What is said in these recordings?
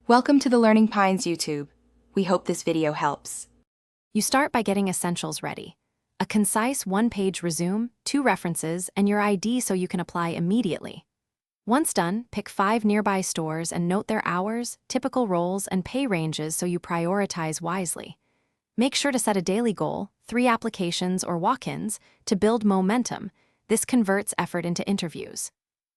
Welcome to the Learning Pines YouTube. We hope this video helps. You start by getting essentials ready. A concise one-page resume, 2 references, and your ID so you can apply immediately. Once done, pick 5 nearby stores and note their hours, typical roles, and pay ranges so you prioritize wisely. Make sure to set a daily goal, 3 applications or walk-ins, to build momentum. This converts effort into interviews.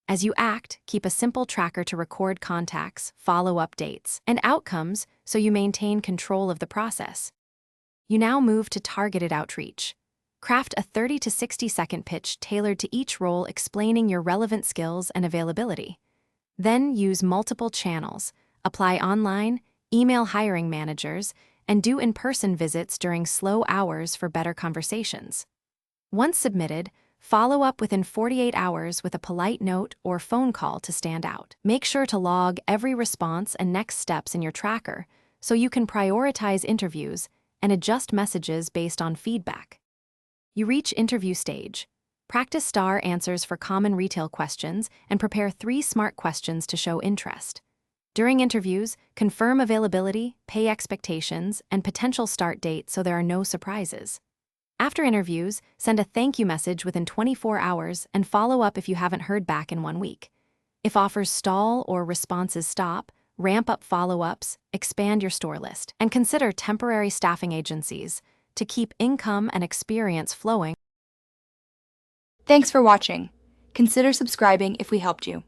As you act, keep a simple tracker to record contacts, follow updates, and outcomes so you maintain control of the process. You now move to targeted outreach. Craft a 30 to 60-second pitch tailored to each role explaining your relevant skills and availability. Then use multiple channels, apply online, email hiring managers, and do in-person visits during slow hours for better conversations. Once submitted, follow up within 48 hours with a polite note or phone call to stand out. Make sure to log every response and next steps in your tracker so you can prioritize interviews and adjust messages based on feedback. You reach interview stage. Practice star answers for common retail questions and prepare 3 smart questions to show interest. During interviews, confirm availability, pay expectations, and potential start date so there are no surprises. After interviews, send a thank you message within 24 hours and follow up if you haven't heard back in 1 week. If offers stall or responses stop, ramp up follow-ups, expand your store list, and consider temporary staffing agencies to keep income and experience flowing. Thanks for watching. Consider subscribing if we helped you.